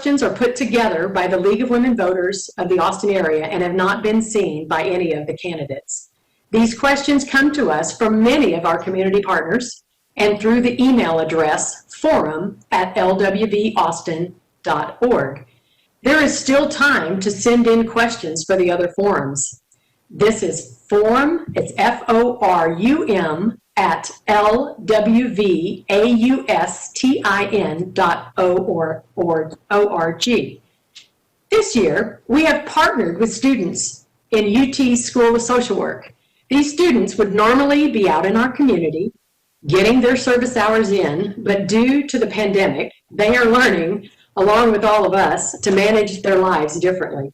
questions are put together by the League of Women Voters of the Austin area and have not been seen by any of the candidates. These questions come to us from many of our community partners and through the email address forum@lwvaustin.org. There is still time to send in questions for the other forums. This is forum, it's FORUM at lwvaustin.org. This year, we have partnered with students in UT School of Social Work. These students would normally be out in our community getting their service hours in, but due to the pandemic, they are learning, along with all of us, to manage their lives differently.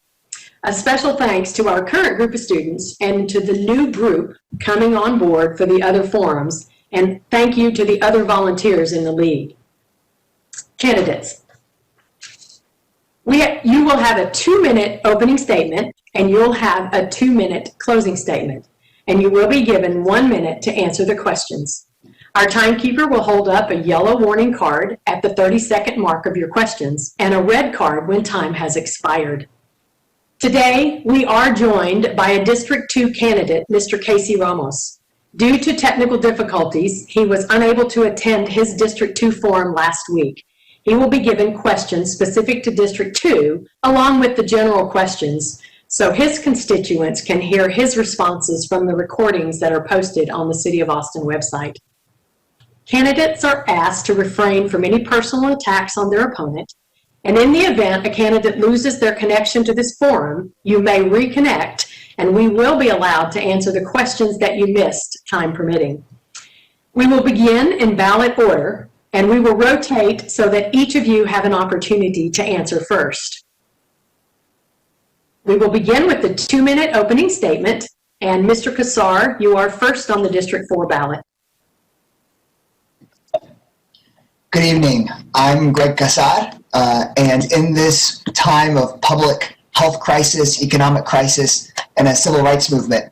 A special thanks to our current group of students and to the new group coming on board for the other forums, and thank you to the other volunteers in the league. Candidates, you will have a 2-minute opening statement and you'll have a 2-minute closing statement, and you will be given 1 minute to answer the questions. Our timekeeper will hold up a yellow warning card at the 30-second mark of your questions and a red card when time has expired. Today, we are joined by a District 2 candidate, Mr. Casey Ramos. Due to technical difficulties, he was unable to attend his District 2 forum last week. He will be given questions specific to District 2, along with the general questions, so his constituents can hear his responses from the recordings that are posted on the City of Austin website. Candidates are asked to refrain from any personal attacks on their opponent, and in the event a candidate loses their connection to this forum, you may reconnect, and we will be allowed to answer the questions that you missed, time permitting. We will begin in ballot order, and we will rotate so that each of you have an opportunity to answer first. We will begin with the 2-minute opening statement, and Mr. Casar, you are first on the District 4 ballot. Good evening. I'm Greg Casar, and in this time of public health crisis, economic crisis, and a civil rights movement,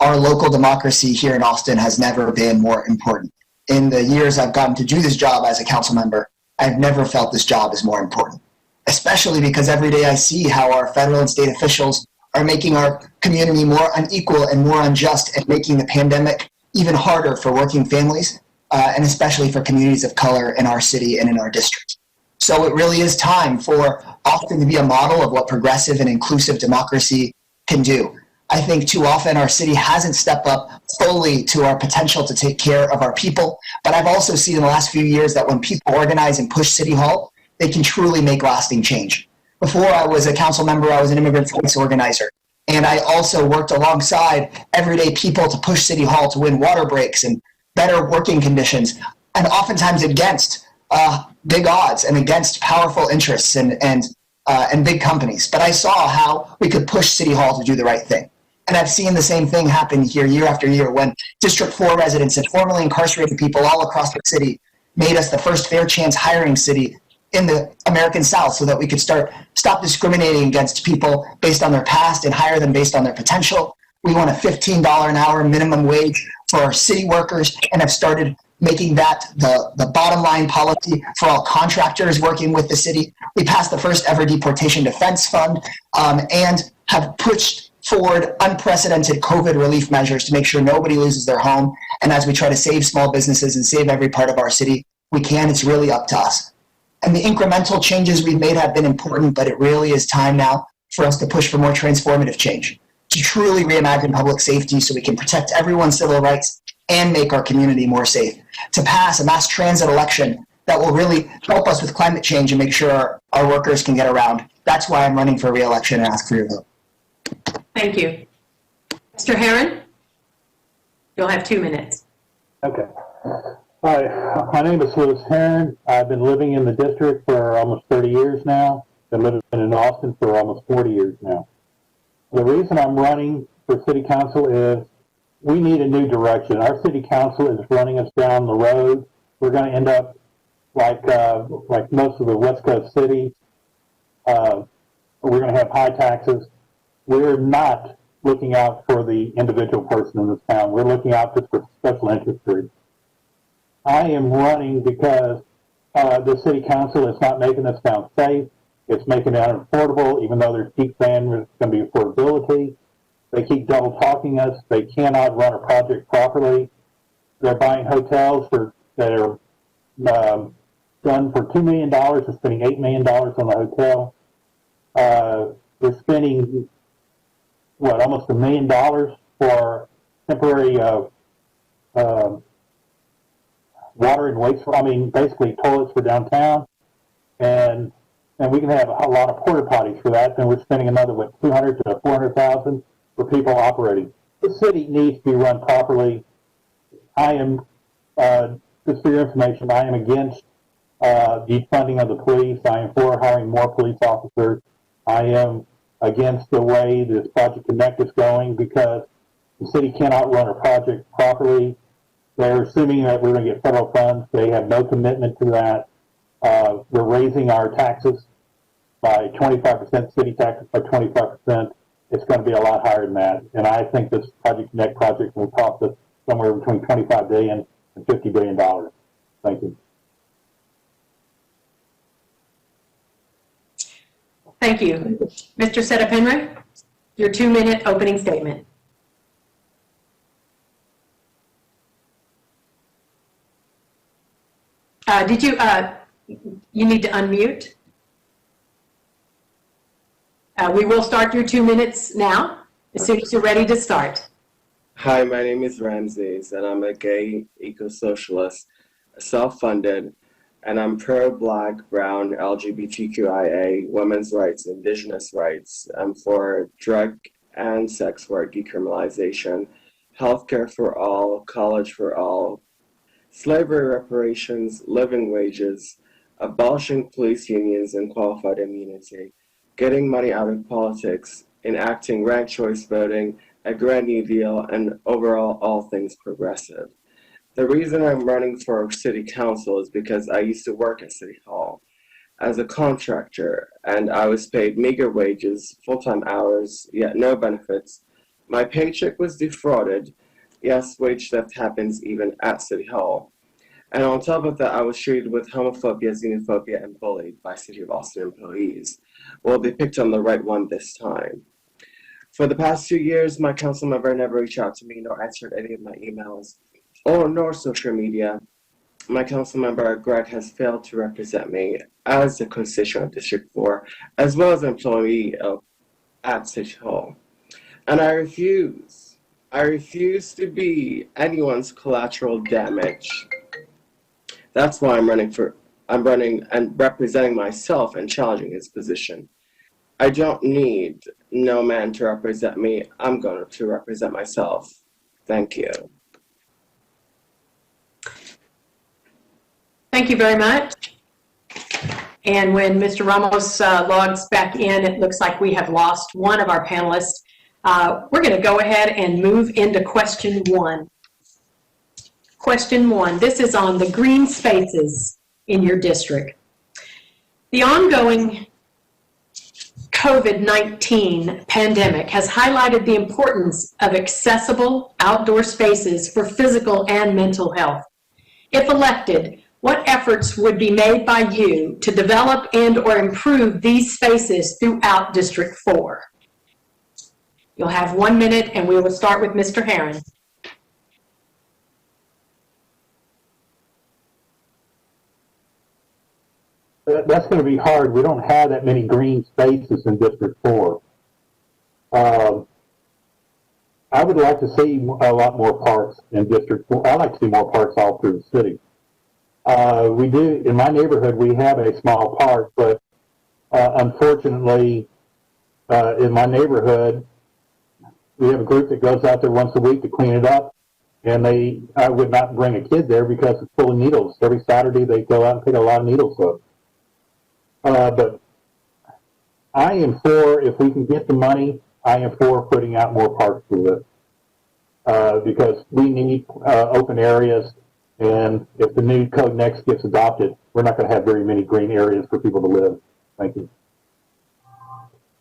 our local democracy here in Austin has never been more important. In the years I've gotten to do this job as a council member, I've never felt this job is more important, especially because every day I see how our federal and state officials are making our community more unequal and more unjust and making the pandemic even harder for working families. And especially for communities of color in our city and in our district. So it really is time for Austin to be a model of what progressive and inclusive democracy can do. I think too often our city hasn't stepped up fully to our potential to take care of our people, but I've also seen in the last few years that when people organize and push City Hall, they can truly make lasting change. Before I was a council member, I was an immigrant rights organizer. And I also worked alongside everyday people to push City Hall to win water breaks and better working conditions, and oftentimes against big odds and against powerful interests and big companies. But I saw how we could push City Hall to do the right thing. And I've seen the same thing happen here year after year when District 4 residents and formerly incarcerated people all across the city made us the first fair chance hiring city in the American South so that we could stop discriminating against people based on their past and hire them based on their potential. We want a $15 an hour minimum wage for our city workers and have started making that the bottom line policy for all contractors working with the city. We passed the first ever deportation defense fund and have pushed forward unprecedented COVID relief measures to make sure nobody loses their home. And as we try to save small businesses and save every part of our city we can, it's really up to us. And the incremental changes we've made have been important, but it really is time now for us to push for more transformative change, to truly reimagine public safety so we can protect everyone's civil rights and make our community more safe, to pass a mass transit election that will really help us with climate change and make sure our workers can get around. That's why I'm running for re-election and ask for your vote. Thank you. Mr. Herrin, you'll have 2 minutes. Okay. Hi, my name is Louis Herrin. I've been living in the district for almost 30 years now. Been living in Austin for almost 40 years now. The reason I'm running for city council is we need a new direction. Our city council is running us down the road. We're going to end up like most of the West Coast cities. We're going to have high taxes. We're not looking out for the individual person in this town. We're looking out just for special interest groups. I am running because the city council is not making this town safe. It's making it unaffordable, even though they keep saying there's going to be affordability. They keep double talking us. They cannot run a project properly. They're buying hotels that are done for $2 million. They're spending $8 million on the hotel. They're spending, almost $1 million for temporary water and waste. Basically toilets for downtown. And we can have a lot of porta potties for that. And we're spending another, $200,000 to $400,000 for people operating. The city needs to be run properly. I am, just for your information, I am against defunding of the police. I am for hiring more police officers. I am against the way this Project Connect is going because the city cannot run a project properly. They're assuming that we're going to get federal funds. They have no commitment to that. We're raising our taxes by 25%, city taxes by 25%. It's going to be a lot higher than that. And I think this Project Connect project will cost us somewhere between $25 billion and $50 billion. Thank you. Thank you. Mr. Setepenre, your 2-minute opening statement. You need to unmute. We will start your 2 minutes now, as soon as you're ready to start. Hi, my name is Ramesses, and I'm a gay eco-socialist, self-funded, and I'm pro-Black, brown, LGBTQIA, women's rights, indigenous rights. I'm for drug and sex work decriminalization, healthcare for all, college for all, slavery reparations, living wages, abolishing police unions and qualified immunity, getting money out of politics, enacting ranked choice voting, a Grand New Deal, and overall all things progressive. The reason I'm running for city council is because I used to work at City Hall as a contractor, and I was paid meager wages, full-time hours, yet no benefits. My paycheck was defrauded. Yes, wage theft happens even at City Hall. And on top of that, I was treated with homophobia, xenophobia, and bullied by City of Austin employees. Well, they picked on the right one this time. For the past 2 years, my council member never reached out to me nor answered any of my emails nor social media. My council member, Greg, has failed to represent me as a constituent of District 4, as well as an employee at City Hall. And I refuse to be anyone's collateral damage. That's why I'm running and representing myself and challenging his position. I don't need no man to represent me. I'm going to represent myself. Thank you. Thank you very much. And when Mr. Ramos logs back in, it looks like we have lost one of our panelists. We're going to go ahead and move into question 1. Question 1, this is on the green spaces in your district. The ongoing COVID-19 pandemic has highlighted the importance of accessible outdoor spaces for physical and mental health. If elected, what efforts would be made by you to develop and or improve these spaces throughout District 4? You'll have 1 minute, and we will start with Mr. Herrin. That's going to be hard. We don't have that many green spaces in District 4. I would like to see a lot more parks in District 4. I'd like to see more parks all through the city. We do, in my neighborhood, we have a small park, but unfortunately, in my neighborhood, we have a group that goes out there once a week to clean it up, and I would not bring a kid there because it's full of needles. Every Saturday, they go out and pick a lot of needles up. But I am for, if we can get the money, I am for putting out more parks to live. Because we need open areas, and if the new code next gets adopted, we're not going to have very many green areas for people to live. Thank you.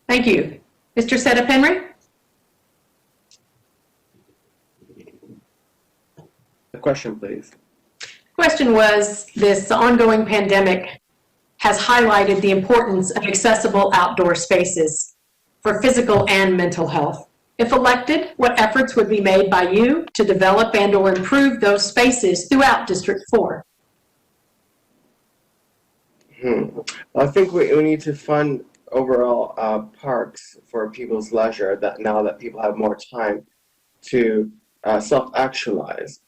Thank you. Mr. Setepenre? The question, please. Question was, this ongoing pandemic has highlighted the importance of accessible outdoor spaces for physical and mental health. If elected, what efforts would be made by you to develop and or improve those spaces throughout District 4? I think we need to fund overall parks for people's leisure, that now that people have more time to self-actualize.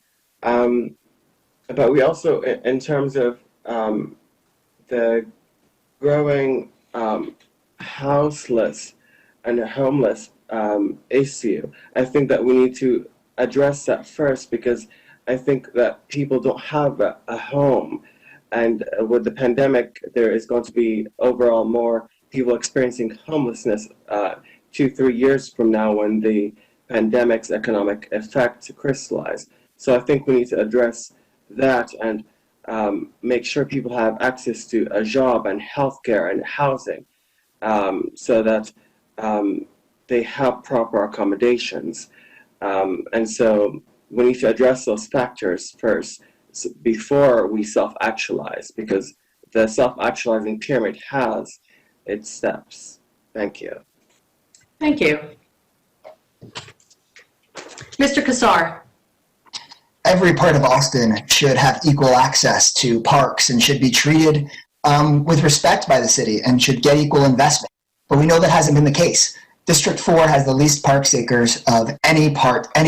But we also, in terms of the growing houseless and homeless issue, I think that we need to address that first, because I think that people don't have a home. And with the pandemic, there is going to be overall more people experiencing homelessness 2-3 years from now when the pandemic's economic effects crystallize. So I think we need to address that and make sure people have access to a job and healthcare and housing, so that they have proper accommodations. And so we need to address those factors first before we self-actualize, because the self-actualizing pyramid has its steps. Thank you. Thank you. Mr. Casar. Every part of Austin should have equal access to parks and should be treated with respect by the city and should get equal investment. But we know that hasn't been the case. District 4 has the least parks acres of any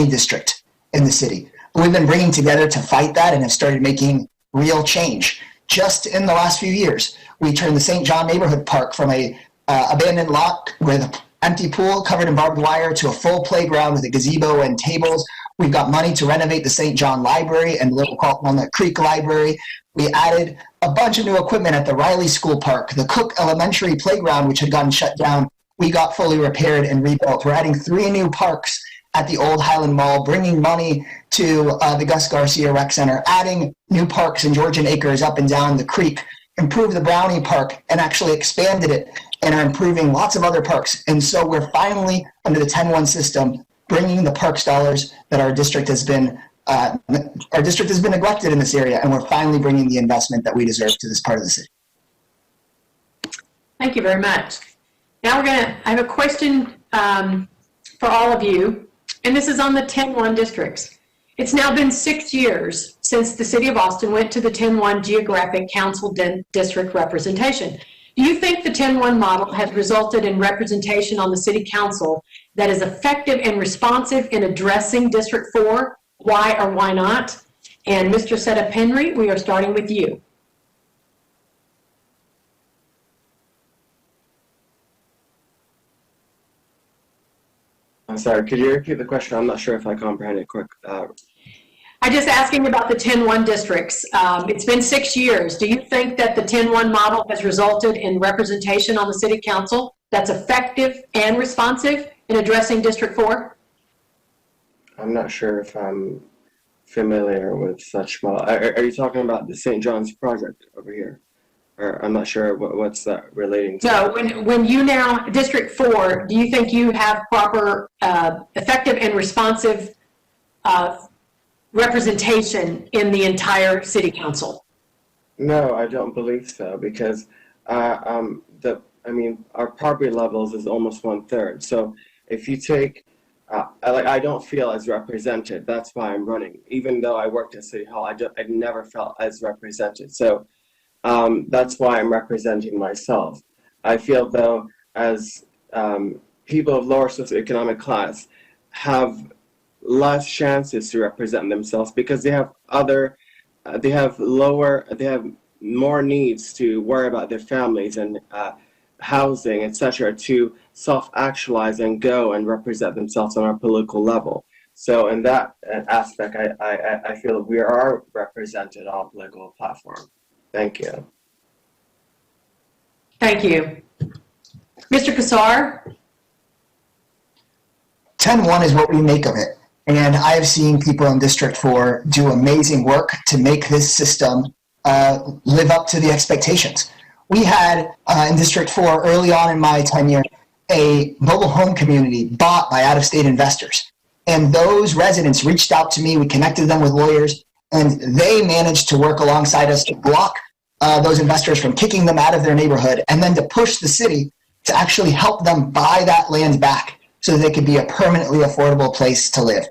district in the city. But we've been bringing together to fight that and have started making real change. Just in the last few years, we turned the St. John Neighborhood Park from a abandoned lot with an empty pool covered in barbed wire to a full playground with a gazebo and tables. We've got money to renovate the St. John Library and Little Walnut Creek Library. We added a bunch of new equipment at the Riley School Park. The Cook Elementary Playground, which had gotten shut down, we got fully repaired and rebuilt. We're adding 3 new parks at the Old Highland Mall, bringing money to the Gus Garcia Rec Center, adding new parks in Georgian Acres up and down the creek, improved the Brownie Park and actually expanded it, and are improving lots of other parks. And so we're finally, under the 10-1 system, bringing the parks dollars that our district has been neglected in this area, and we're finally bringing the investment that we deserve to this part of the city. Thank you very much. Now I have a question for all of you, and this is on the 10-1 districts. It's now been 6 years since the City of Austin went to the 10-1 Geographic Council District representation. Do you think the 10-1 model has resulted in representation on the City Council that is effective and responsive in addressing District 4? Why or why not? And Mr. Setepenre, we are starting with you. I'm sorry, could you repeat the question? I'm not sure if I comprehended it quick. I'm just asking about the 10-1 districts. It's been 6 years. Do you think that the 10-1 model has resulted in representation on the City Council that's effective and responsive in addressing District 4? I'm not sure if I'm familiar with such model. Are you talking about the St. John's project over here? Or I'm not sure what's that relating to. So when you now, District 4, do you think you have proper effective and responsive representation in the entire City Council? No, I don't believe so, because our property levels is almost 1/3. So if you take, I don't feel as represented. That's why I'm running. Even though I worked at City Hall, I never felt as represented. So that's why I'm representing myself. I feel though, as people of lower socioeconomic class have less chances to represent themselves because they have more needs to worry about their families and housing, etc., to self-actualize and go and represent themselves on our political level. So in that aspect, I feel we are represented on a political platform. Thank you. Thank you. Mr. Casar? 10-1 is what we make of it. And I've seen people in District 4 do amazing work to make this system live up to the expectations. We had, in District 4, early on in my tenure, a mobile home community bought by out-of-state investors. And those residents reached out to me, we connected them with lawyers, and they managed to work alongside us to block those investors from kicking them out of their neighborhood, and then to push the city to actually help them buy that land back so that it could be a permanently affordable place to live.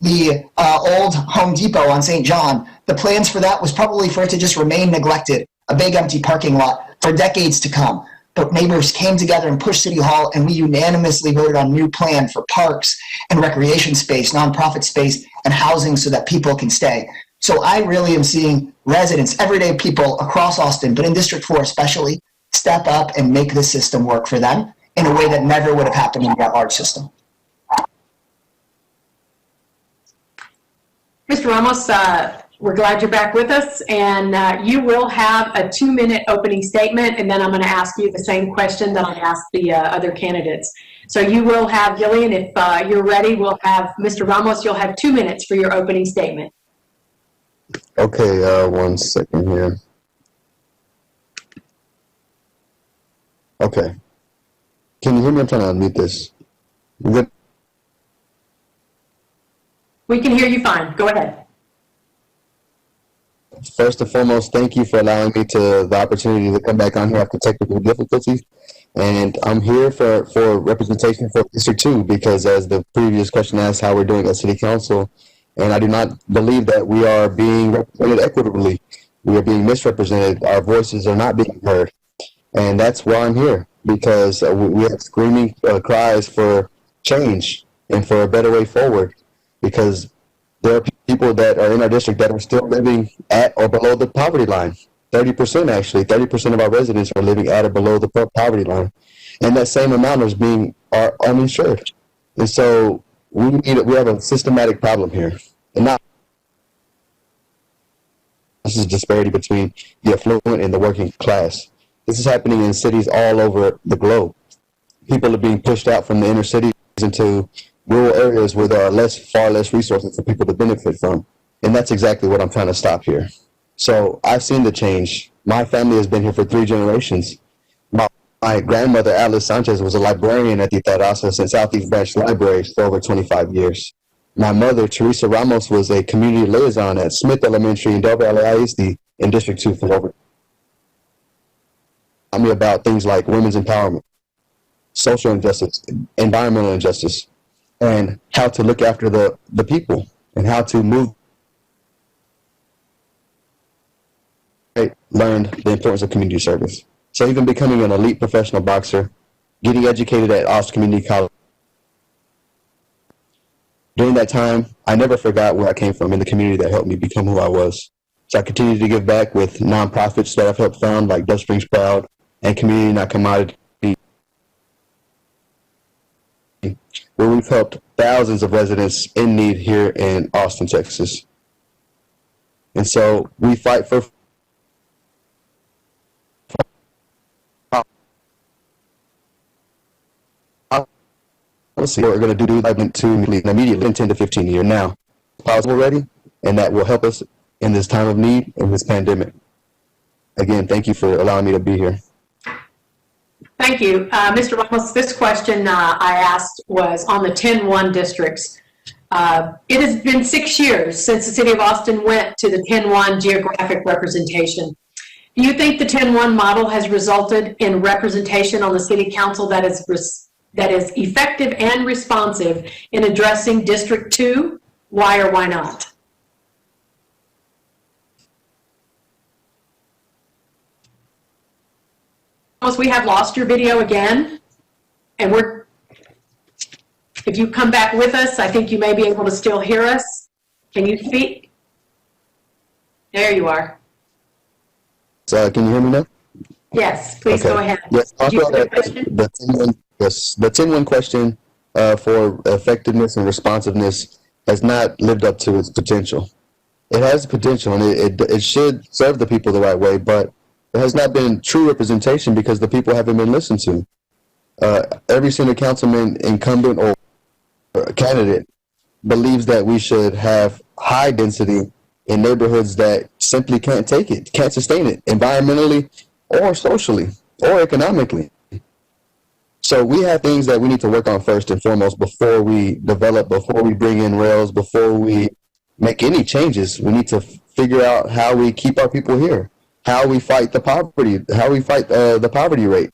The old Home Depot on St. John, the plans for that was probably for it to just remain neglected, a big empty parking lot for decades to come. But neighbors came together and pushed City Hall, and we unanimously voted on a new plan for parks and recreation space, nonprofit space, and housing so that people can stay. So I really am seeing residents, everyday people across Austin, but in District 4 especially, step up and make the system work for them in a way that never would have happened in that large system. Mr. Ramos, we're glad you're back with us, and you will have a 2-minute opening statement, and then I'm going to ask you the same question that I asked the other candidates. So you will have, Gillian, if you're ready, we'll have Mr. Ramos, you'll have 2 minutes for your opening statement. Okay, 1 second here. Okay. Can you hear me? I'm trying to unmute this. Good. We can hear you fine. Go ahead. First and foremost, thank you for allowing me the opportunity to come back on here after technical difficulties. And I'm here for representation for District 2 because, as the previous question asked, how we're doing at City Council, and I do not believe that we are being represented equitably. We are being misrepresented. Our voices are not being heard. And that's why I'm here, because we have screaming cries for change and for a better way forward, because there are people that are in our district that are still living at or below the poverty line. 30% actually, 30% of our residents are living at or below the poverty line. And that same amount are uninsured. And so we have a systematic problem here. And now this is disparity between the affluent and the working class. This is happening in cities all over the globe. People are being pushed out from the inner cities into rural areas where there are far less resources for people to benefit from. And that's exactly what I'm trying to stop here. So I've seen the change. My family has been here for 3 generations. My grandmother, Alice Sanchez, was a librarian at the Terrazas and Southeast Branch Libraries for over 25 years. My mother, Teresa Ramos, was a community liaison at Smith Elementary in Del Valle ISD in District 2 for over me about things like women's empowerment, social injustice, environmental injustice, and how to look after the people and how to move. I learned the importance of community service. So even becoming an elite professional boxer, getting educated at Austin Community College. During that time, I never forgot where I came from in the community that helped me become who I was. So I continue to give back with nonprofits that I've helped found, like Dove Springs Proud and Community Not Commodity, where we've helped thousands of residents in need here in Austin, Texas. And so we fight for let's see what we're going to do immediately in 10 to 15 years now. Possible ready, and that will help us in this time of need in this pandemic. Again, thank you for allowing me to be here. Thank you. Mr. Ramos, this question I asked was on the 10-1 districts. It has been 6 years since the city of Austin went to the 10-1 geographic representation. Do you think the 10-1 model has resulted in representation on the city council that is effective and responsive in addressing District 2? Why or why not? We have lost your video again, and if you come back with us, I think you may be able to still hear us. Can you speak? There you are. So can you hear me now? Yes, please go ahead. Yes, Did you have a question? the 10-1 question for effectiveness and responsiveness has not lived up to its potential. It has potential, and it should serve the people the right way, but there has not been true representation because the people haven't been listened to. Every single councilman, incumbent, or candidate believes that we should have high density in neighborhoods that simply can't take it, can't sustain it, environmentally or socially or economically. So we have things that we need to work on first and foremost before we develop, before we bring in rails, before we make any changes. We need to figure out how we keep our people here. how we fight the poverty, the poverty rate.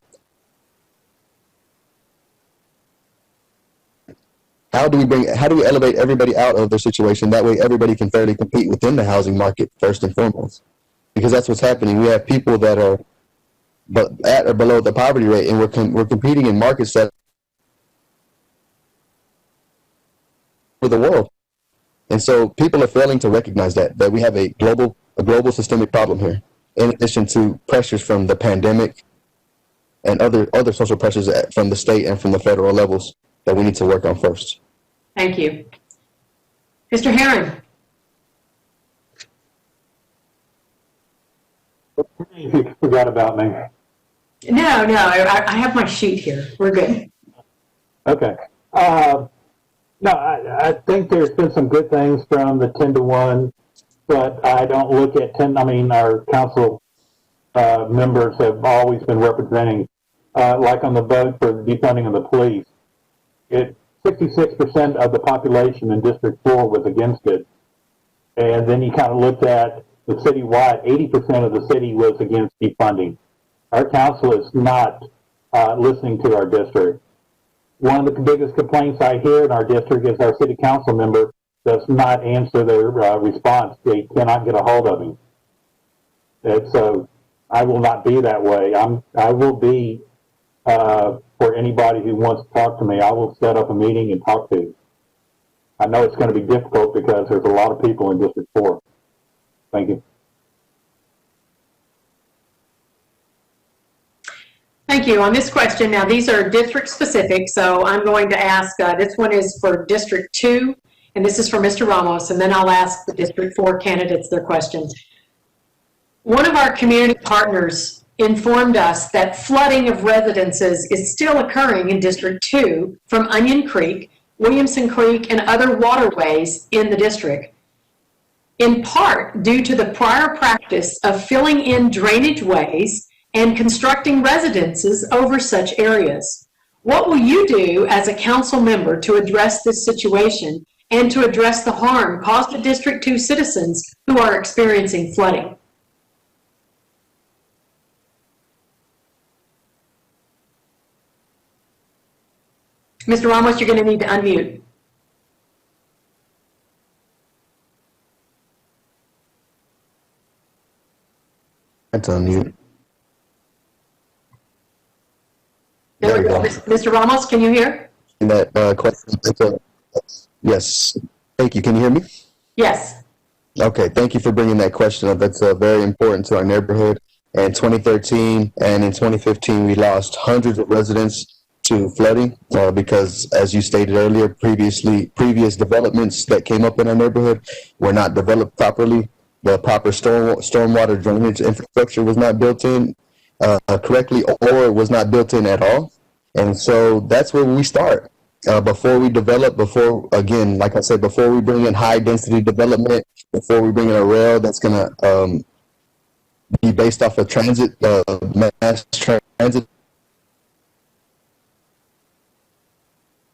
How do we elevate everybody out of their situation? That way everybody can fairly compete within the housing market first and foremost. Because that's what's happening. We have people that are at or below the poverty rate, and we're competing in markets that for the world. And so people are failing to recognize that we have a global systemic problem here, in addition to pressures from the pandemic and other social pressures from the state and from the federal levels that we need to work on first. Thank you. Mr. Herrin. You forgot about me. No, I have my sheet here. We're good. Okay. No, I think there's been some good things from the 10-to-1, but I don't look at our council members have always been representing, like on the vote for the defunding of the police, 66% of the population in District 4 was against it. And then you kind of looked at the citywide, 80% of the city was against defunding. Our council is not listening to our district. One of the biggest complaints I hear in our district is our city council member does not answer their response. They cannot get a hold of him. And so I will not be that way. I will be, for anybody who wants to talk to me, I will set up a meeting and talk to you. I know it's going to be difficult because there's a lot of people in District 4. Thank you. Thank you. On this question, now these are district specific, so I'm going to ask, this one is for District 2, and this is for Mr. Ramos, and then I'll ask the District 4 candidates their questions. One of our community partners informed us that flooding of residences is still occurring in District 2 from Onion Creek, Williamson Creek, and other waterways in the district, in part due to the prior practice of filling in drainage ways and constructing residences over such areas. What will you do as a council member to address this situation and to address the harm caused to District 2 citizens who are experiencing flooding? Mr. Ramos, you're going to need to unmute. That's unmute. There we go. Mr. Ramos, can you hear? That question. Yes. Thank you. Can you hear me? Yes. Okay. Thank you for bringing that question up. That's very important to our neighborhood. In 2013 and in 2015, we lost hundreds of residents to flooding because, as you stated earlier, previous developments that came up in our neighborhood were not developed properly. The proper stormwater drainage infrastructure was not built in correctly, or it was not built in at all. And so that's where we start. Before we develop, like I said, before we bring in high density development, before we bring in a rail that's going to be based off of transit, mass transit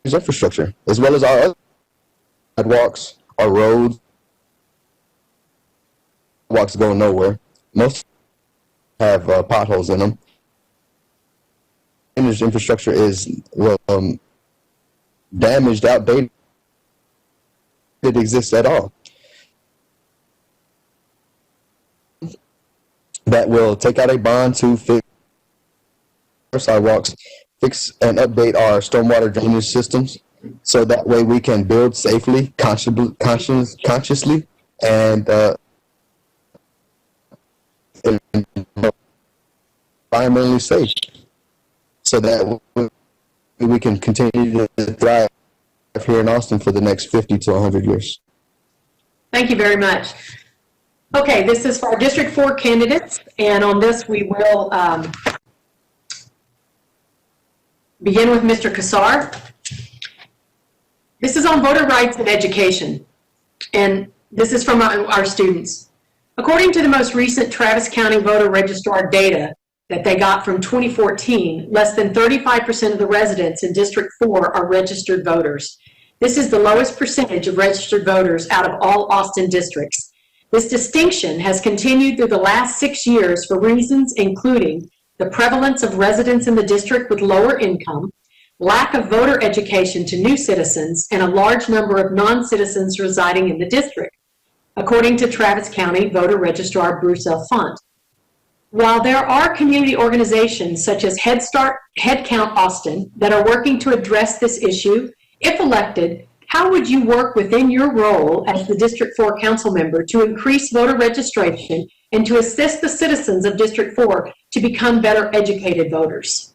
infrastructure, as well as our other sidewalks, our roads. Walks go nowhere. Most have potholes in them. Drainage infrastructure is damaged, outdated. It exists at all. That will take out a bond to fix our sidewalks, fix and update our stormwater drainage systems, so that way we can build safely, consciously, and environmentally safe, so that we can continue to thrive here in Austin for the next 50 to 100 years. Thank you very much. Okay, this is for our District 4 candidates, and on this we will begin with Mr. Casar. This is on voter rights and education, and this is from our students. According to the most recent Travis County voter registrar data that they got from 2014, less than 35% of the residents in District 4 are registered voters. This is the lowest percentage of registered voters out of all Austin districts. This distinction has continued through the last 6 years for reasons including the prevalence of residents in the district with lower income, lack of voter education to new citizens, and a large number of non-citizens residing in the district, according to Travis County Voter Registrar Bruce L. Font. While there are community organizations such as Head Start, Head Count Austin that are working to address this issue, if elected, how would you work within your role as the District 4 council member to increase voter registration and to assist the citizens of District 4 to become better educated voters?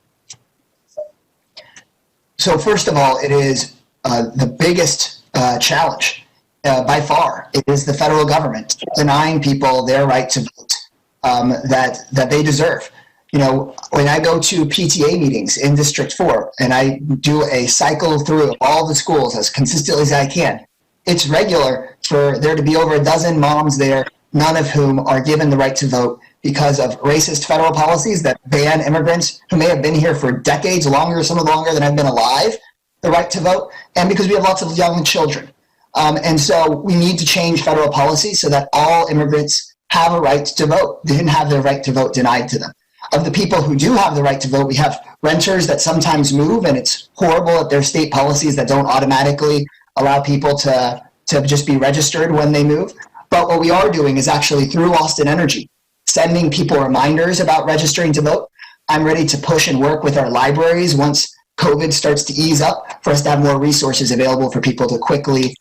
So first of all, it is the biggest challenge by far. It is the federal government denying people their right to vote that they deserve. You know, when I go to PTA meetings in District 4 and I do a cycle through all the schools as consistently as I can, it's regular for there to be over a dozen moms there, none of whom are given the right to vote because of racist federal policies that ban immigrants who may have been here for decades, some of longer than I've been alive, the right to vote, and because we have lots of young children. And so we need to change federal policy so that all immigrants have a right to vote. They didn't have their right to vote denied to them. Of the people who do have the right to vote, we have renters that sometimes move, and it's horrible that there's state policies that don't automatically allow people to just be registered when they move. But what we are doing is actually through Austin Energy, sending people reminders about registering to vote. I'm ready to push and work with our libraries once COVID starts to ease up for us to have more resources available for people to quickly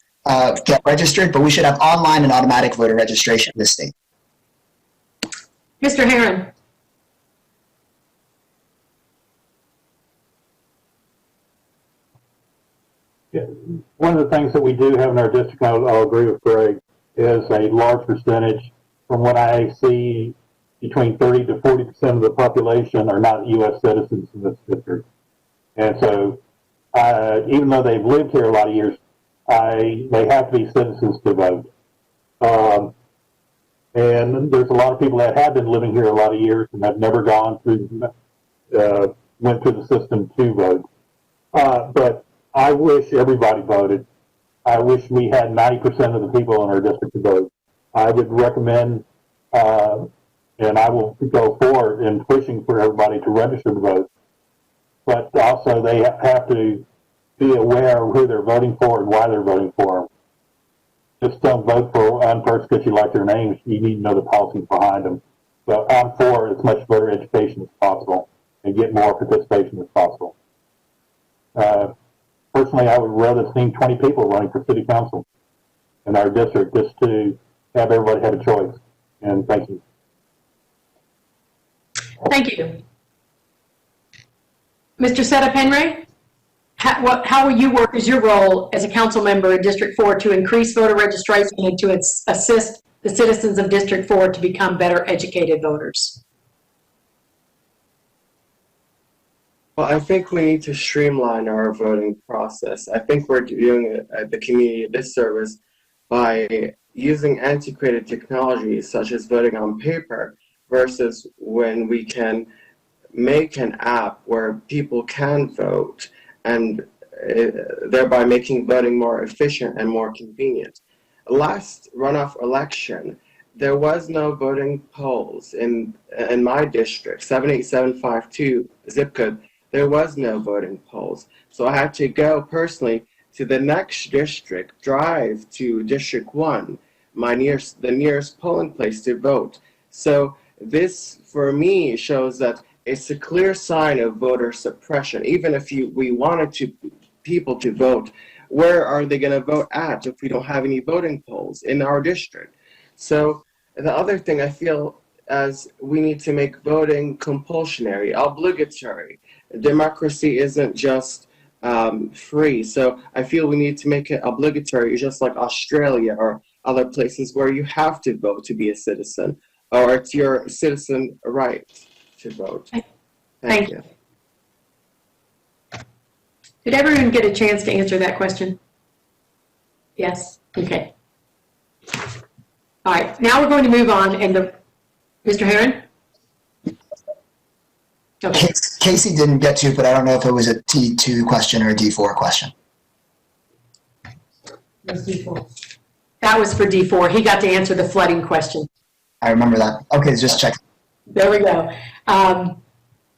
get registered. But we should have online and automatic voter registration in this state. Mr. Herrin. Yeah. One of the things that we do have in our district, I'll agree with Greg, is a large percentage. From what I see, between 30 to 40% of the population are not U.S. citizens in this district. And so, even though they've lived here a lot of years, they have to be citizens to vote. And there's a lot of people that have been living here a lot of years and have never gone through, went through the system to vote. But I wish everybody voted. I wish we had 90% of the people in our district to vote. I would recommend, and I will go forward in pushing for everybody to register to vote. But also they have to be aware of who they're voting for and why they're voting for them. Just don't vote for one person because you like their names. You need to know the policies behind them. So I'm for as much voter education as possible and get more participation as possible. Personally, I would rather see 20 people running for city council in our district just to have everybody have a choice. And thank you. Thank you. Mr. Setepenre, how will you work as your role as a council member in District 4 to increase voter registration and to assist the citizens of District 4 to become better educated voters? Well, I think we need to streamline our voting process. I think we're doing the community a disservice by using antiquated technologies such as voting on paper versus when we can make an app where people can vote and thereby making voting more efficient and more convenient. Last runoff election, there was no voting polls in my district, 78752 zip code. There was no voting polls. So I had to go personally to the next district, drive to District 1, the nearest polling place to vote. So this, for me, shows that it's a clear sign of voter suppression. Even if we wanted people to vote, where are they going to vote at if we don't have any voting polls in our district? So the other thing I feel as we need to make voting compulsionary, obligatory. Democracy isn't just free. So I feel we need to make it obligatory, just like Australia or other places where you have to vote to be a citizen, or it's your citizen right to vote. Thank you. Did everyone get a chance to answer that question? Yes? Okay. All right, now we're going to move on, and Mr. Herrin? Okay. Casey didn't get to, but I don't know if it was a T2 question or a D4 question. That's D4. That was for D4. He got to answer the flooding question. I remember that. Okay, just check. There we go.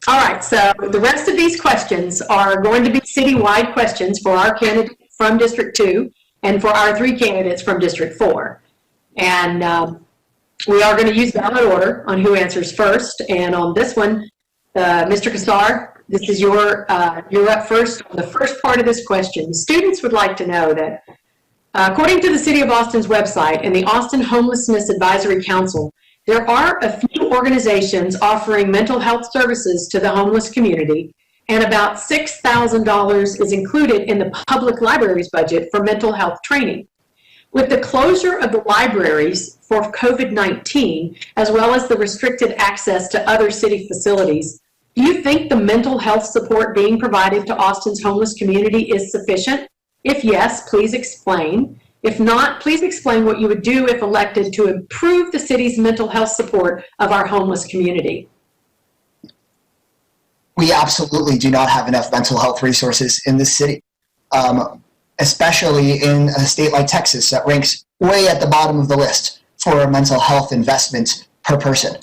All right, so the rest of these questions are going to be citywide questions for our candidate from District 2 and for our 3 candidates from District 4. And we are going to use ballot order on who answers first. And on this one, Mr. Casar, this is you're up first on the first part of this question. Students would like to know that according to the City of Austin's website and the Austin Homelessness Advisory Council, there are a few organizations offering mental health services to the homeless community, and about $6,000 is included in the public library's budget for mental health training. With the closure of the libraries for COVID-19, as well as the restricted access to other city facilities, do you think the mental health support being provided to Austin's homeless community is sufficient? If yes, please explain. If not, please explain what you would do if elected to improve the city's mental health support of our homeless community. We absolutely do not have enough mental health resources in this city, especially in a state like Texas that ranks way at the bottom of the list for mental health investment per person.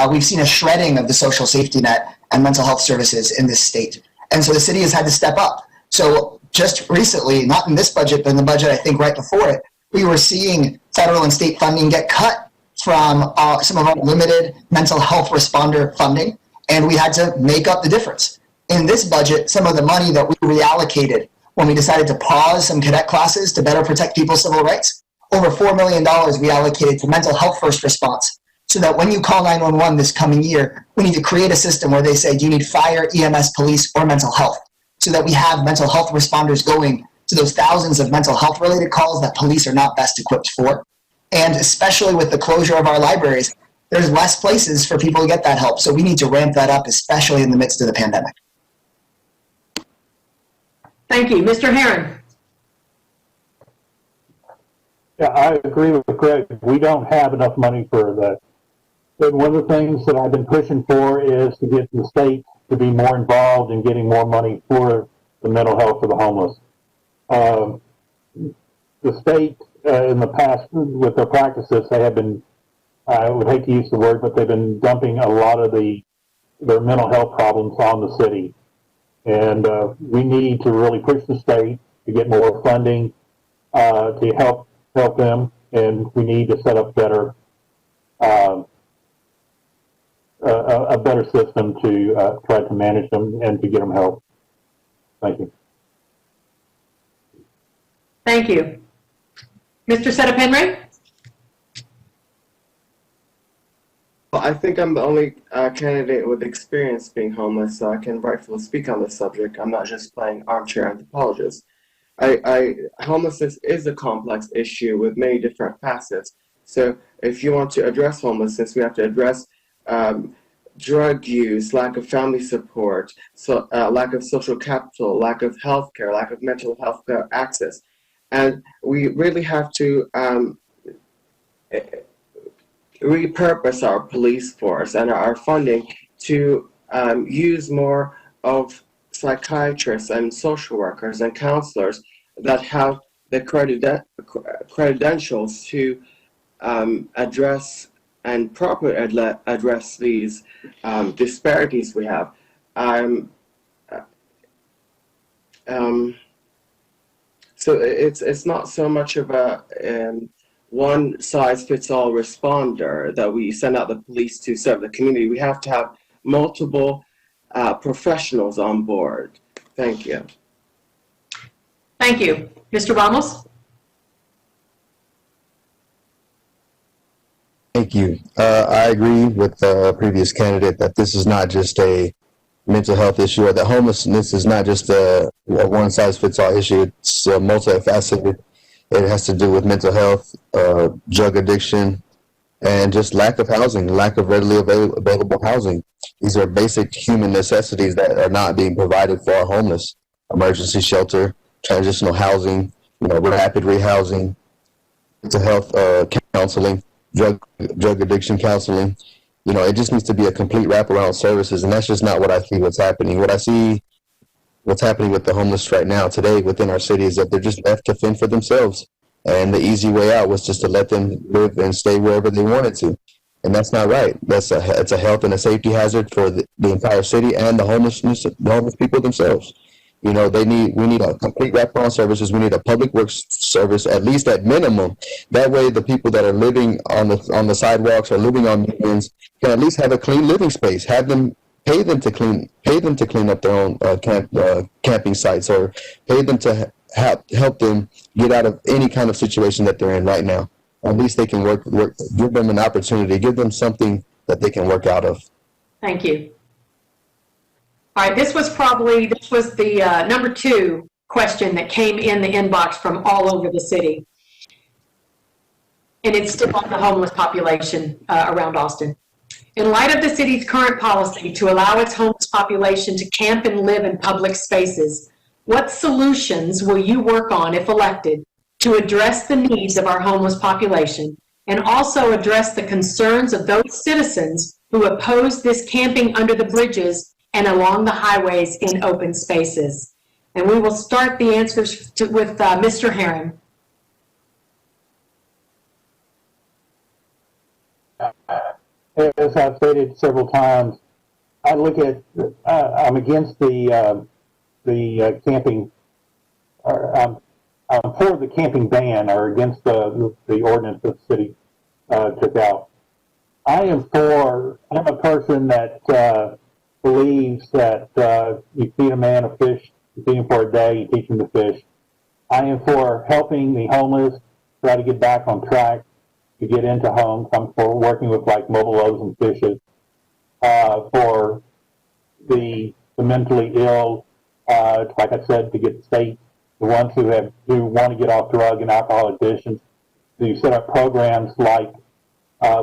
We've seen a shredding of the social safety net and mental health services in this state. And so the city has had to step up. So just recently, not in this budget, but in the budget I think right before it, we were seeing federal and state funding get cut from some of our limited mental health responder funding, and we had to make up the difference. In this budget, some of the money that we reallocated when we decided to pause some cadet classes to better protect people's civil rights, over $4 million we allocated to mental health first response, so that when you call 911 this coming year, we need to create a system where they say, do you need fire, EMS, police, or mental health? So that we have mental health responders going to those thousands of mental health related calls that police are not best equipped for. And especially with the closure of our libraries, there's less places for people to get that help. So we need to ramp that up, especially in the midst of the pandemic. Thank you. Mr. Herrin. Yeah, I agree with Greg. We don't have enough money for that. And one of the things that I've been pushing for is to get the state to be more involved in getting more money for the mental health of the homeless. The state, in the past, with their practices, they have been, I would hate to use the word, but they've been dumping a lot of their mental health problems on the city. And we need to really push the state to get more funding to help them, and we need to set up better a better system to try to manage them and to get them help. Thank you. Thank you. Mr. Setepenre? Well, I think I'm the only candidate with experience being homeless, so I can rightfully speak on this subject. I'm not just playing armchair anthropologist. Homelessness is a complex issue with many different facets. So if you want to address homelessness, we have to address drug use, lack of family support, lack of social capital, lack of health care, lack of mental health care access. And we really have to repurpose our police force and our funding to use more of psychiatrists and social workers and counselors that have the credentials to address and properly address these disparities we have. So it's not so much of a one-size-fits-all responder that we send out the police to serve the community. We have to have multiple professionals on board. Thank you. Thank you. Mr. Ramos? Thank you. I agree with the previous candidate that this is not just a mental health issue, or that homelessness is not just a one-size-fits-all issue. It's multifaceted. It has to do with mental health, drug addiction, and just lack of housing, lack of readily available housing. These are basic human necessities that are not being provided for our homeless. Emergency shelter, transitional housing, rapid rehousing, mental health counseling, drug addiction counseling. It just needs to be a complete wraparound services, and that's just not what I see what's happening. What I see what's happening with the homeless right now today within our city is that they're just left to fend for themselves. And the easy way out was just to let them live and stay wherever they wanted to. And that's not right. It's a health and a safety hazard for the entire city and the homeless people themselves. You know, we need a complete wraparound services. We need a public works service, at least at minimum. That way, the people that are living on the sidewalks or living on medians can at least have a clean living space. Pay them to clean up their own camping sites, or pay them to help them get out of any kind of situation that they're in right now. At least they can work. Give them an opportunity. Give them something that they can work out of. Thank you. All right, this was the number 2 question that came in the inbox from all over the city. And it's still on the homeless population around Austin. In light of the city's current policy to allow its homeless population to camp and live in public spaces, what solutions will you work on, if elected, to address the needs of our homeless population and also address the concerns of those citizens who oppose this camping under the bridges and along the highways in open spaces? And we will start the answers with Mr. Herrin. As I've stated several times, I'm against the camping. I'm for the camping ban, or against the ordinance that the city took out. I'm a person that believes that you feed a man a fish, you feed him for a day, you teach him to fish. I am for helping the homeless try to get back on track, to get into homes. I'm for working with like mobile loaves and fishes, for the mentally ill, like I said, to get the state, the ones who want to get off drug and alcohol addictions, to set up programs like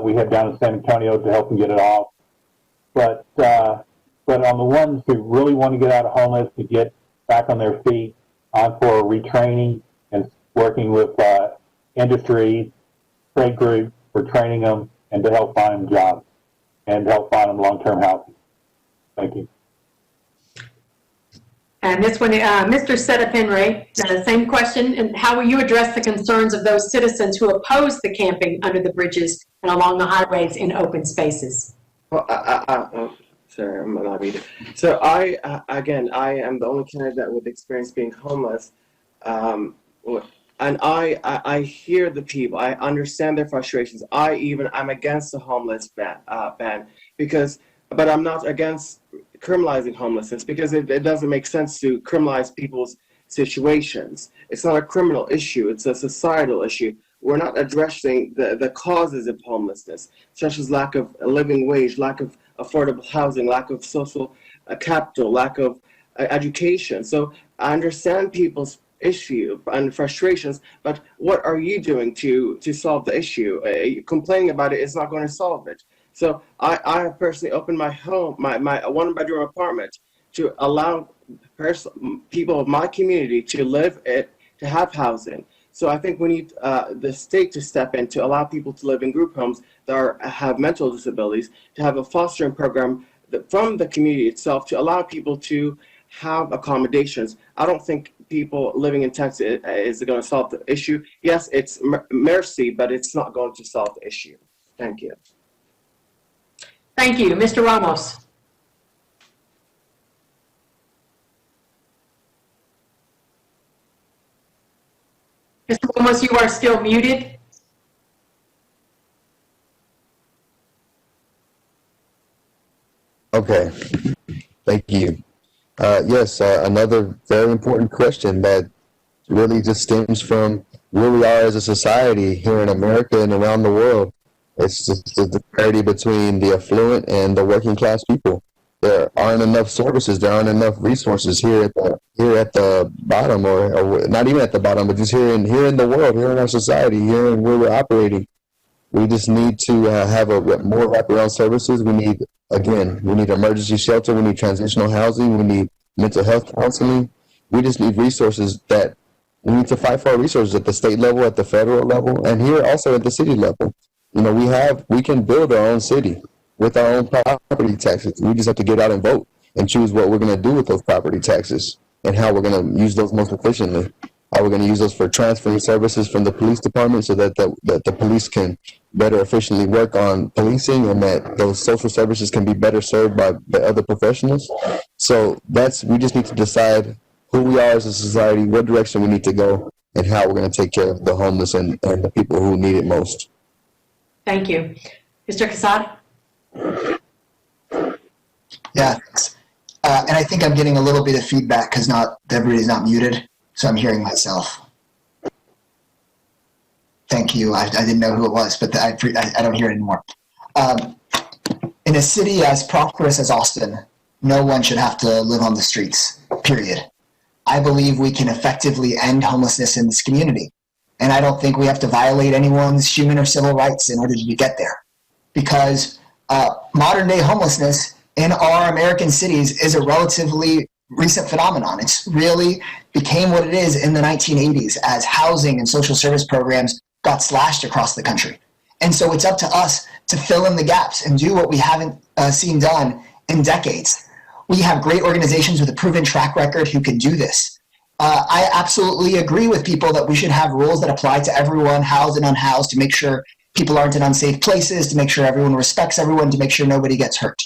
we have down in San Antonio to help them get it off. But on the ones who really want to get out of homeless, to get back on their feet, I'm for retraining and working with industry, trade groups, for training them and to help find them jobs and help find them long-term housing. Thank you. And this one, Mr. Setepenre, same question. And how will you address the concerns of those citizens who oppose the camping under the bridges and along the highways in open spaces? Well, sorry, I'm not reading. So I am the only candidate with experience being homeless. And I hear the people. I understand their frustrations. I'm against the homeless ban but I'm not against criminalizing homelessness, because it doesn't make sense to criminalize people's situations. It's not a criminal issue. It's a societal issue. We're not addressing the causes of homelessness, such as lack of a living wage, lack of affordable housing, lack of social capital, lack of education. So I understand people's issue and frustrations, but what are you doing to solve the issue? Complaining about it is not going to solve it. So I have personally opened my home, my one-bedroom apartment, to allow people of my community to live it, to have housing. So I think we need the state to step in to allow people to live in group homes that have mental disabilities, to have a fostering program from the community itself to allow people to have accommodations. I don't think people living in tents is going to solve the issue. Yes, it's mercy, but it's not going to solve the issue. Thank you. Thank you. Mr. Ramos. Mr. Ramos, you are still muted. Okay, thank you. Yes, another very important question that really just stems from where we are as a society here in America and around the world. It's just the disparity between the affluent and the working class people. There aren't enough services. There aren't enough resources here at the bottom, or not even at the bottom, but just here in the world, here in our society, here in where we're operating. We just need to have more wraparound services. We need emergency shelter. We need transitional housing. We need mental health counseling. We just need resources we need to fight for our resources at the state level, at the federal level, and here also at the city level. You know, we can build our own city with our own property taxes. We just have to get out and vote and choose what we're going to do with those property taxes and how we're going to use those most efficiently. Are we going to use those for transferring services from the police department so that the police can better efficiently work on policing, and that those social services can be better served by the other professionals? So we just need to decide who we are as a society, what direction we need to go, and how we're going to take care of the homeless and the people who need it most. Thank you. Mr. Casar? Yeah, thanks. And I think I'm getting a little bit of feedback because everybody's not muted, so I'm hearing myself. Thank you. I didn't know who it was, but I don't hear it anymore. In a city as prosperous as Austin, no one should have to live on the streets, period. I believe we can effectively end homelessness in this community. And I don't think we have to violate anyone's human or civil rights in order to get there. Because modern day homelessness in our American cities is a relatively recent phenomenon. It's really became what it is in the 1980s as housing and social service programs got slashed across the country. And so it's up to us to fill in the gaps and do what we haven't seen done in decades. We have great organizations with a proven track record who can do this. I absolutely agree with people that we should have rules that apply to everyone, housed and unhoused, to make sure people aren't in unsafe places, to make sure everyone respects everyone, to make sure nobody gets hurt.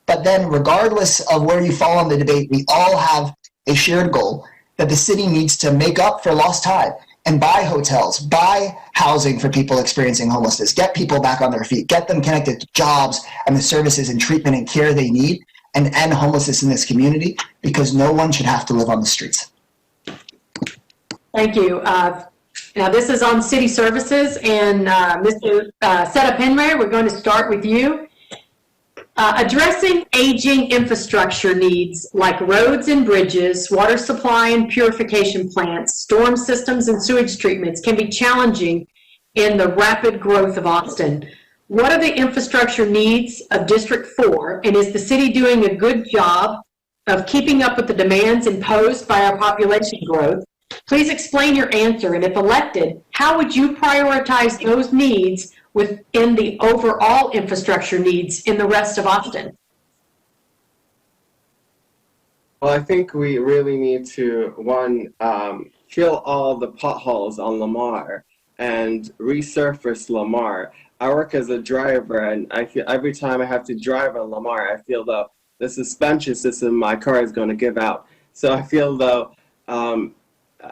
But then regardless of where you fall on the debate, we all have a shared goal that the city needs to make up for lost time and buy hotels, buy housing for people experiencing homelessness, get people back on their feet, get them connected to jobs and the services and treatment and care they need, and end homelessness in this community, because no one should have to live on the streets. Thank you. Now this is on city services, and Mr. Setepenre, we're going to start with you. Addressing aging infrastructure needs like roads and bridges, water supply and purification plants, storm systems and sewage treatments can be challenging in the rapid growth of Austin. What are the infrastructure needs of District 4, and is the city doing a good job of keeping up with the demands imposed by our population growth? Please explain your answer, and if elected, how would you prioritize those needs within the overall infrastructure needs in the rest of Austin? Well, I think we really need to, one, fill all the potholes on Lamar and resurface Lamar. I work as a driver, and I feel every time I have to drive on Lamar, I feel though the suspension system in my car is going to give out. So I feel though, and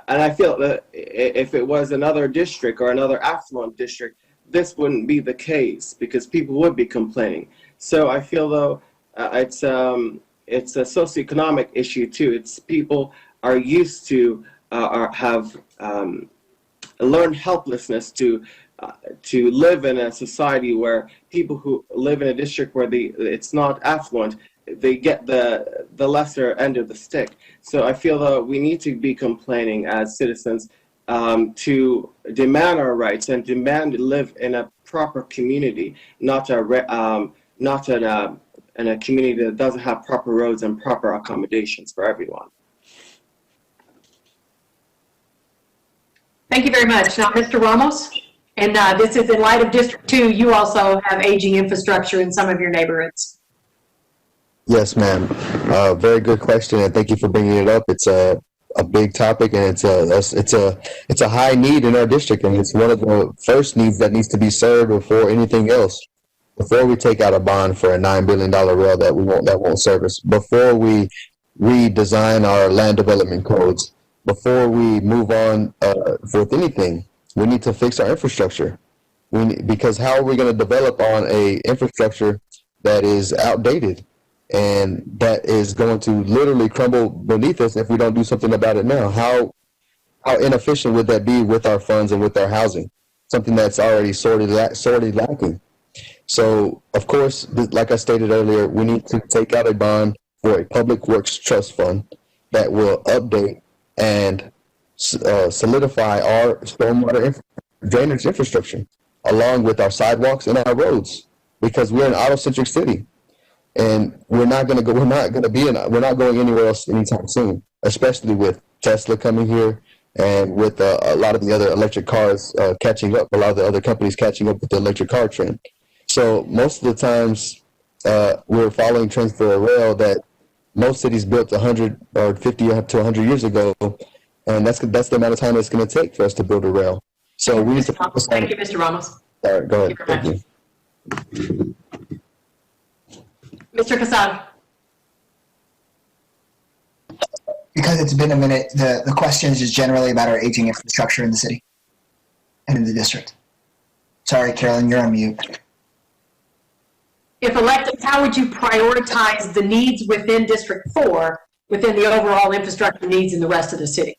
I feel that if it was another district or another affluent district, this wouldn't be the case because people would be complaining. So I feel though it's a socioeconomic issue too. It's people are used to have learned helplessness to live in a society where people who live in a district where it's not affluent, they get the lesser end of the stick. So I feel that we need to be complaining as citizens to demand our rights and demand to live in a proper community, not in a community that doesn't have proper roads and proper accommodations for everyone. Thank you very much. Now, Mr. Ramos, and this is in light of District 2, you also have aging infrastructure in some of your neighborhoods. Yes, ma'am. Very good question, and thank you for bringing it up. It's a big topic, and it's a high need in our district, and it's one of the first needs that needs to be served before anything else. Before we take out a bond for a $9 billion rail that won't service, before we redesign our land development codes, before we move on with anything, we need to fix our infrastructure. Because how are we going to develop on a infrastructure that is outdated and that is going to literally crumble beneath us if we don't do something about it now? How inefficient would that be with our funds and with our housing? Something that's already sorely lacking. So, of course, like I stated earlier, we need to take out a bond for a public works trust fund that will update and solidify our stormwater drainage infrastructure, along with our sidewalks and our roads, because we're an auto-centric city, and we're not going anywhere else anytime soon, especially with Tesla coming here and with a lot of the other electric cars catching up, a lot of the other companies catching up with the electric car trend. So most of the times we're following trends for a rail that most cities built 100 or 50 to 100 years ago, And that's the amount of time it's going to take for us to build a rail. So we need to focus on. Thank you, Mr. Ramos. All right, go ahead. Thank you very much. Mr. Casar. Because it's been a minute, the question is just generally about our aging infrastructure in the city and in the district. Sorry, Carolyn, you're on mute. If elected, how would you prioritize the needs within District 4 within the overall infrastructure needs in the rest of the city?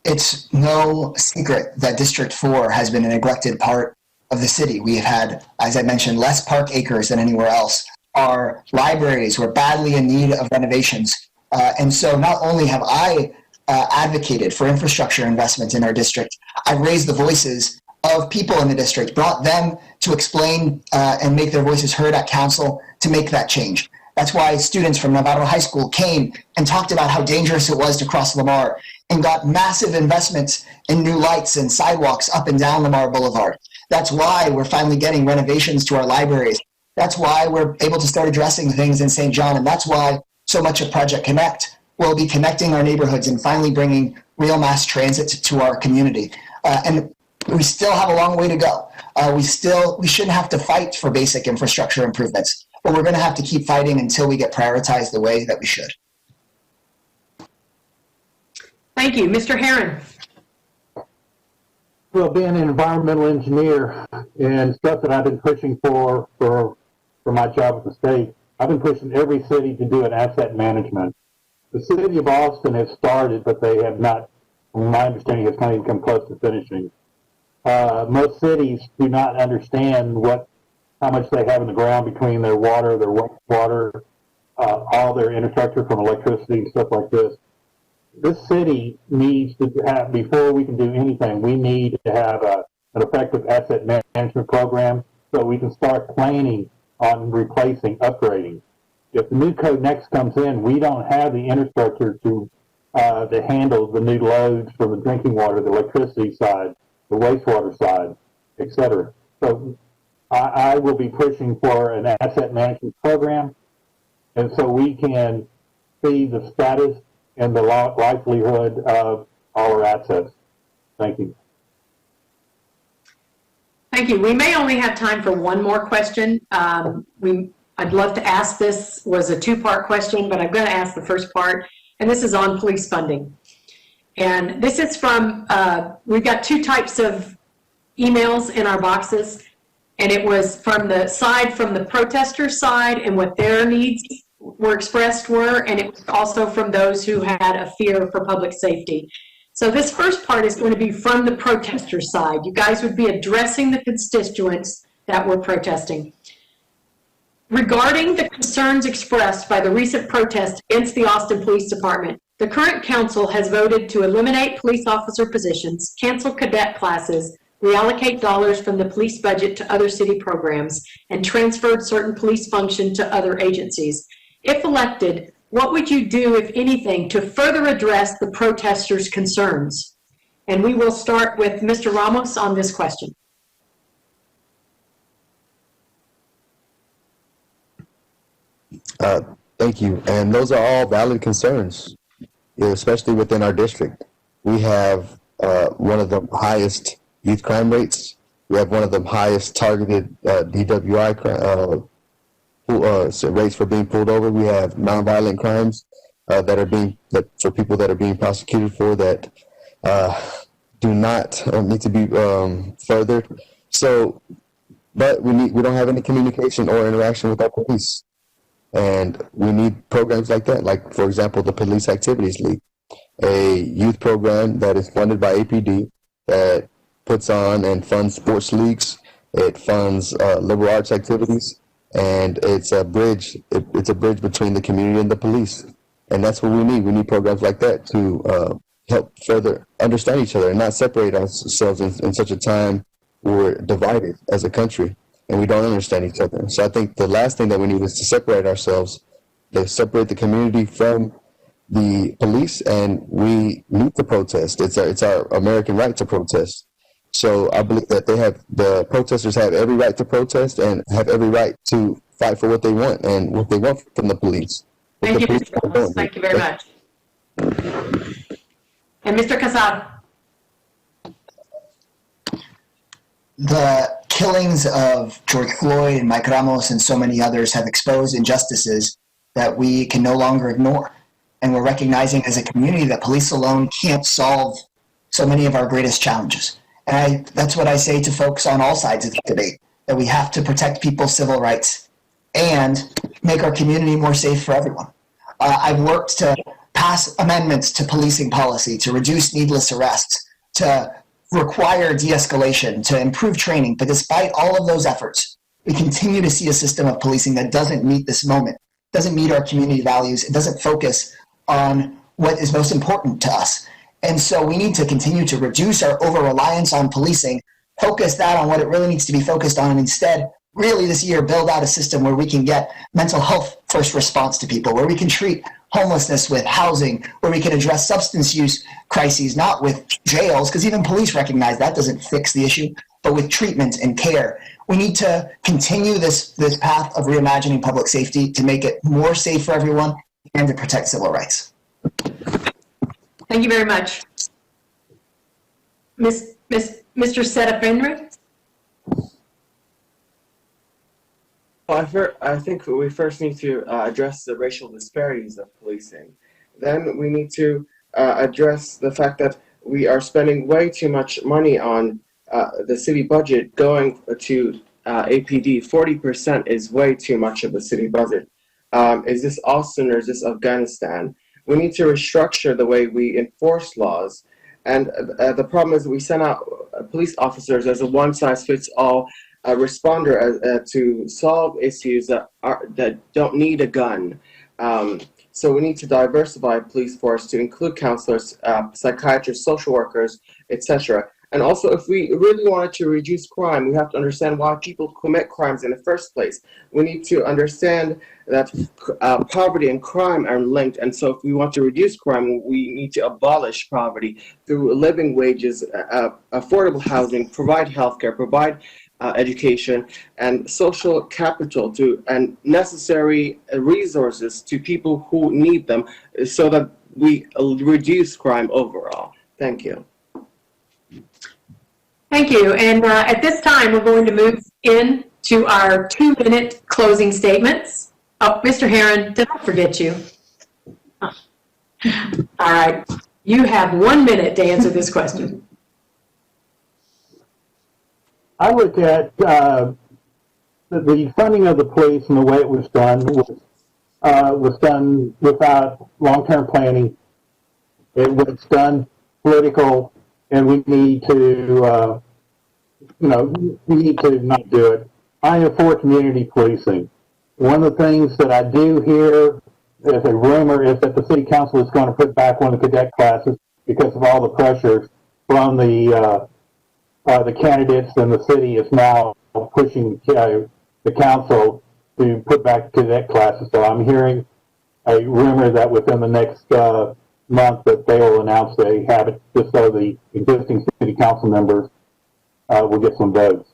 It's no secret that District 4 has been a neglected part of the city. We have had, as I mentioned, less park acres than anywhere else. Our libraries were badly in need of renovations. And so not only have I advocated for infrastructure investments in our district, I've raised the voices of people in the district, brought them to explain and make their voices heard at council to make that change. That's why students from Novato High School came and talked about how dangerous it was to cross Lamar and got massive investments in new lights and sidewalks up and down Lamar Boulevard. That's why we're finally getting renovations to our libraries. That's why we're able to start addressing things in St. John, and that's why so much of Project Connect will be connecting our neighborhoods and finally bringing real mass transit to our community. And we still have a long way to go. We shouldn't have to fight for basic infrastructure improvements, but we're going to have to keep fighting until we get prioritized the way that we should. Thank you. Mr. Herrin. Well, being an environmental engineer and stuff that I've been pushing for my job at the state, I've been pushing every city to do an asset management. The city of Austin has started, but they have not, from my understanding, has not even come close to finishing. Most cities do not understand how much they have in the ground between their water, their wastewater, all their infrastructure from electricity and stuff like this. This city needs to have, before we can do anything, we need to have an effective asset management program so we can start planning on replacing, upgrading. If the new code next comes in, we don't have the infrastructure to handle the new loads from the drinking water, the electricity side, the wastewater side, etc. So I will be pushing for an asset management program, and so we can see the status and the likelihood of all our assets. Thank you. Thank you. We may only have time for one more question. I'd love to ask this, was a two-part question, but I'm going to ask the first part, and this is on police funding. And this is from, we've got two types of emails in our boxes, and it was from the protester side and what their needs were expressed were, and it was also from those who had a fear for public safety. So this first part is going to be from the protester side. You guys would be addressing the constituents that were protesting. Regarding the concerns expressed by the recent protest against the Austin Police Department, the current council has voted to eliminate police officer positions, cancel cadet classes, reallocate dollars from the police budget to other city programs, and transferred certain police function to other agencies. If elected, what would you do, if anything, to further address the protesters' concerns? And we will start with Mr. Ramos on this question. Thank you. And those are all valid concerns, especially within our district. We have one of the highest youth crime rates. We have one of the highest targeted DWI rates for being pulled over. We have nonviolent crimes for people that are being prosecuted for that do not need to be furthered. So, but we don't have any communication or interaction with our police. And we need programs like that, like, for example, the Police Activities League, a youth program that is funded by APD that puts on and funds sports leagues. It funds liberal arts activities, and it's a bridge. It's a bridge between the community and the police, and that's what we need. We need programs like that to help further understand each other and not separate ourselves in such a time where we're divided as a country and we don't understand each other. So I think the last thing that we need is to separate ourselves, to separate the community from the police, and we need to protest. It's our American right to protest. So I believe that the protesters have every right to protest and have every right to fight for what they want and what they want from the police. Thank you, Mr. Ramos. Thank you very much. And Mr. Casar. The killings of George Floyd and Mike Ramos and so many others have exposed injustices that we can no longer ignore. And we're recognizing as a community that police alone can't solve so many of our greatest challenges. And that's what I say to folks on all sides of the debate, that we have to protect people's civil rights and make our community more safe for everyone. I've worked to pass amendments to policing policy, to reduce needless arrests, to require de-escalation, to improve training. But despite all of those efforts, we continue to see a system of policing that doesn't meet this moment, doesn't meet our community values, it doesn't focus on what is most important to us. And so we need to continue to reduce our over-reliance on policing, focus that on what it really needs to be focused on, and instead, really this year, build out a system where we can get mental health first response to people, where we can treat homelessness with housing, where we can address substance use crises, not with jails, because even police recognize that doesn't fix the issue, but with treatment and care. We need to continue this path of reimagining public safety to make it more safe for everyone and to protect civil rights. Thank you very much. Mr. Setepenre? Well, I think we first need to address the racial disparities of policing. Then we need to address the fact that we are spending way too much money on the city budget going to APD. 40% is way too much of the city budget. Is this Austin or is this Afghanistan? We need to restructure the way we enforce laws. And the problem is we send out police officers as a one-size-fits-all responder to solve issues that don't need a gun. So we need to diversify police force to include counselors, psychiatrists, social workers, etc. And also, if we really wanted to reduce crime, we have to understand why people commit crimes in the first place. We need to understand that poverty and crime are linked. And so if we want to reduce crime, we need to abolish poverty through living wages, affordable housing, provide healthcare, provide education, and social capital and necessary resources to people who need them so that we reduce crime overall. Thank you. Thank you. And at this time, we're going to move into our 2-minute closing statements. Oh, Mr. Herrin, did I forget you? All right. You have 1 minute to answer this question. I look at the funding of the police and the way it was done without long-term planning. It was done political, and we need to, we need to not do it. I am for community policing. One of the things that I do hear as a rumor is that the city council is going to put back one of the cadet classes because of all the pressures from the candidates, and the city is now pushing the council to put back cadet classes. So I'm hearing a rumor that within the next month that they will announce they have it, just so the existing city council members will get some votes.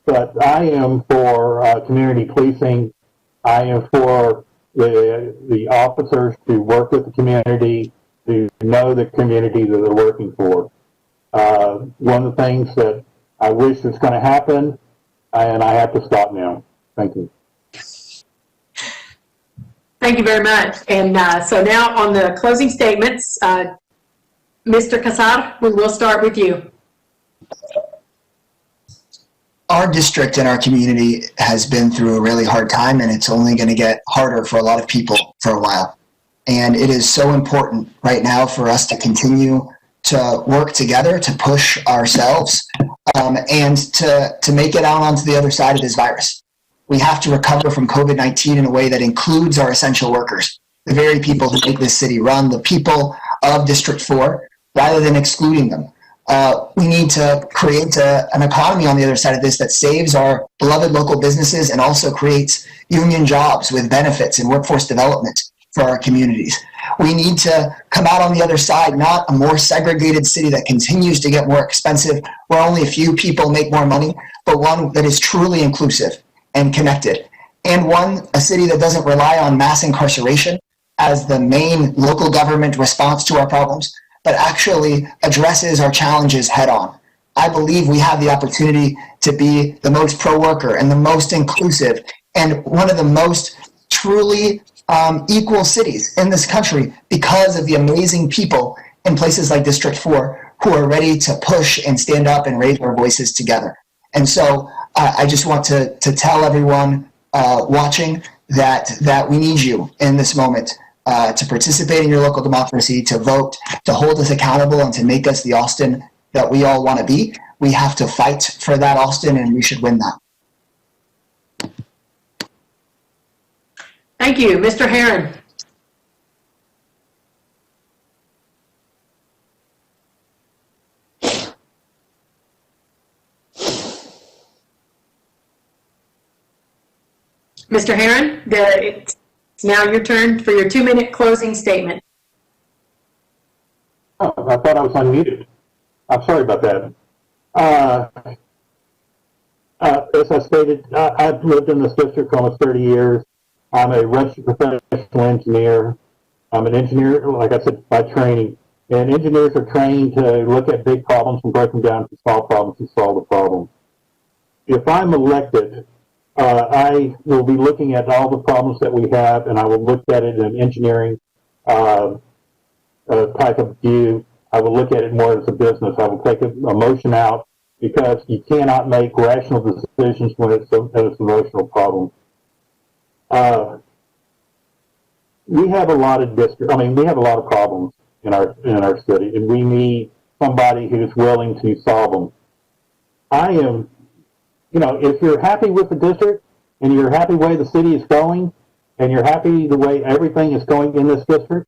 But I am for community policing. I am for the officers to work with the community, to know the community that they're working for. One of the things that I wish is going to happen, and I have to stop now. Thank you. Thank you very much. And so now on the closing statements, Mr. Casar, we will start with you. Our district and our community has been through a really hard time, and it's only going to get harder for a lot of people for a while. And it is so important right now for us to continue to work together, to push ourselves, and to make it out onto the other side of this virus. We have to recover from COVID-19 in a way that includes our essential workers, the very people who make this city run, the people of District 4, rather than excluding them. We need to create an economy on the other side of this that saves our beloved local businesses and also creates union jobs with benefits and workforce development for our communities. We need to come out on the other side, not a more segregated city that continues to get more expensive, where only a few people make more money, but one that is truly inclusive and connected, and a city that doesn't rely on mass incarceration as the main local government response to our problems, but actually addresses our challenges head on. I believe we have the opportunity to be the most pro-worker and the most inclusive and one of the most truly equal cities in this country because of the amazing people in places like District 4 who are ready to push and stand up and raise our voices together. And so I just want to tell everyone watching that we need you in this moment to participate in your local democracy, to vote, to hold us accountable, and to make us the Austin that we all want to be. We have to fight for that Austin, and we should win that. Thank you. Mr. Herrin. Mr. Herrin, it's now your turn for your 2-minute closing statement. Oh, I thought I was unmuted. I'm sorry about that. As I stated, I've lived in this district for almost 30 years. I'm a registered professional engineer. I'm an engineer, like I said, by training. And engineers are trained to look at big problems and break them down to small problems and solve the problem. If I'm elected, I will be looking at all the problems that we have, and I will look at it in an engineering type of view. I will look at it more as a business. I will take emotion out because you cannot make rational decisions when it's an emotional problem. We have a lot of we have a lot of problems in our city, and we need somebody who's willing to solve them. I am, if you're happy with the district and you're happy the way the city is going, and you're happy the way everything is going in this district,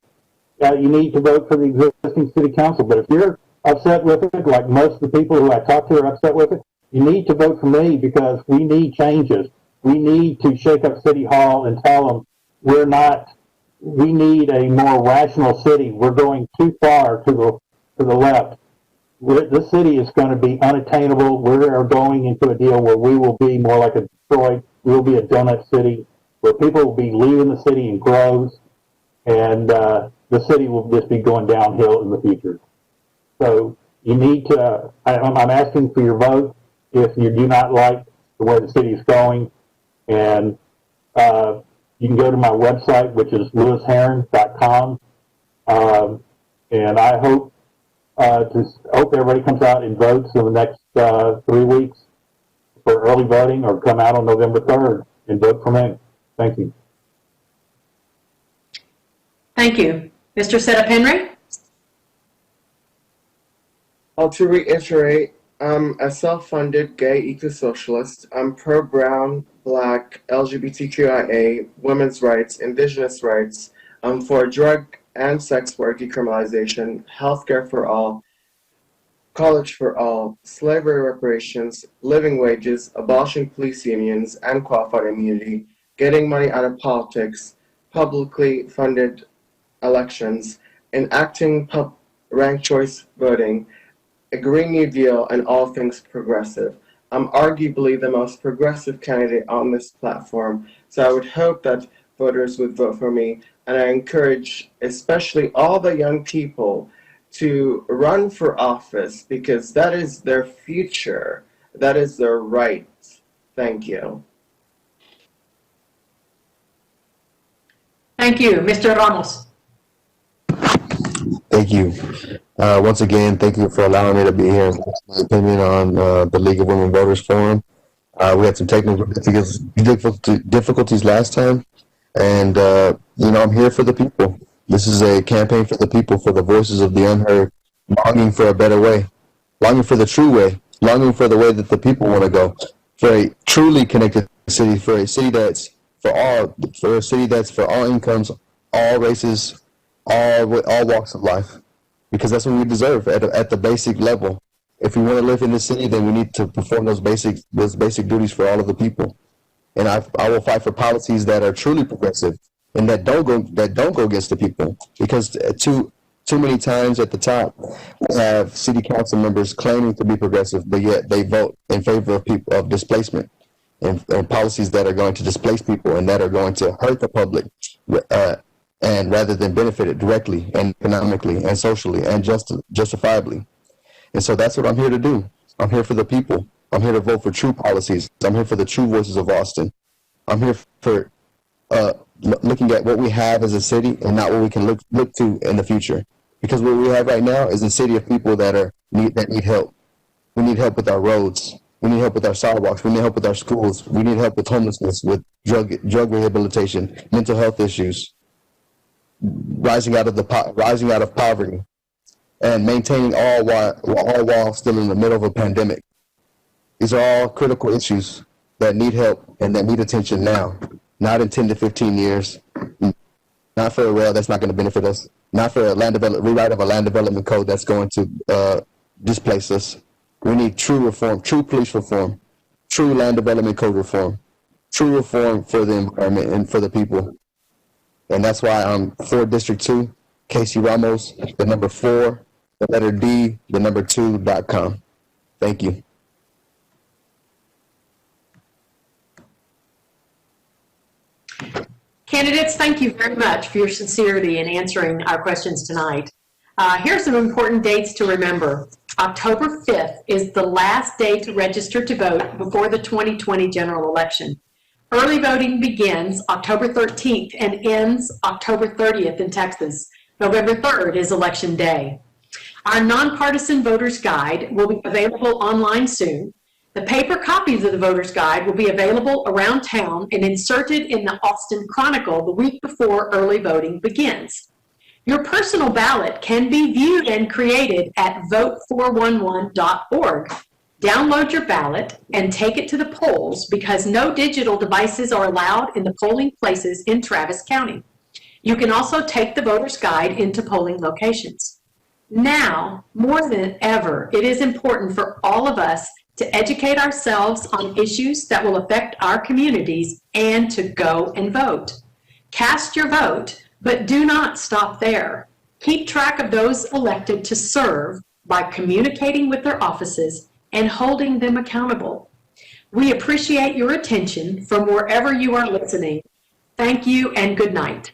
you need to vote for the existing city council. But if you're upset with it, like most of the people who I talk to are upset with it, you need to vote for me because we need changes. We need to shake up City Hall and tell them we need a more rational city. We're going too far to the left. This city is going to be unattainable. We are going into a deal where we will be more like a Detroit. We will be a donut city where people will be leaving the city in groves, and the city will just be going downhill in the future. So you need to, I'm asking for your vote if you do not like the way the city is going. And you can go to my website, which is lewisherrin.com. And I hope everybody comes out and votes in the next 3 weeks for early voting, or come out on November 3rd and vote for me. Thank you. Thank you. Mr. Setepenre? To reiterate, I'm a self-funded gay eco-socialist. I'm pro-brown, black, LGBTQIA, women's rights, indigenous rights. I'm for drug and sex work decriminalization, healthcare for all, college for all, slavery reparations, living wages, abolishing police unions and qualified immunity, getting money out of politics, publicly funded elections, enacting ranked choice voting, a Green New Deal, and all things progressive. I'm arguably the most progressive candidate on this platform, so I would hope that voters would vote for me, and I encourage especially all the young people to run for office because that is their future, that is their right. Thank you. Thank you. Mr. Ramos? Thank you. Once again, thank you for allowing me to be here and voice my opinion on the League of Women Voters Forum. We had some technical difficulties last time, and I'm here for the people. This is a campaign for the people, for the voices of the unheard, longing for a better way, longing for the true way, longing for the way that the people want to go, for a truly connected city, for a city that's for all, for a city that's for all incomes, all races, all walks of life, because that's what we deserve at the basic level. If we want to live in this city, then we need to perform those basic duties for all of the people. And I will fight for policies that are truly progressive and that don't go against the people, because too many times at the top we have city council members claiming to be progressive, but yet they vote in favor of displacement and policies that are going to displace people and that are going to hurt the public and rather than benefit it directly and economically and socially and justifiably. And so that's what I'm here to do. I'm here for the people. I'm here to vote for true policies. I'm here for the true voices of Austin. I'm here for looking at what we have as a city and not what we can look to in the future. Because what we have right now is a city of people that need help. We need help with our roads. We need help with our sidewalks. We need help with our schools. We need help with homelessness, with drug rehabilitation, mental health issues, rising out of poverty, and maintaining all while still in the middle of a pandemic. These are all critical issues that need help and that need attention now, not in 10 to 15 years, not for a rail that's not going to benefit us, not for a rewrite of a land development code that's going to displace us. We need true reform, true police reform, true land development code reform, true reform for the environment and for the people. And that's why I'm for District 2, Casey Ramos, the number 4, the letter D, the number 2.com. Thank you. Candidates, thank you very much for your sincerity in answering our questions tonight. Here's some important dates to remember. October 5th is the last day to register to vote before the 2020 general election. Early voting begins October 13th and ends October 30th in Texas. November 3rd is Election Day. Our nonpartisan voter's guide will be available online soon. The paper copies of the voter's guide will be available around town and inserted in the Austin Chronicle the week before early voting begins. Your personal ballot can be viewed and created at vote411.org. Download your ballot and take it to the polls because no digital devices are allowed in the polling places in Travis County. You can also take the voter's guide into polling locations. Now, more than ever, it is important for all of us to educate ourselves on issues that will affect our communities and to go and vote. Cast your vote, but do not stop there. Keep track of those elected to serve by communicating with their offices and holding them accountable. We appreciate your attention from wherever you are listening. Thank you and good night.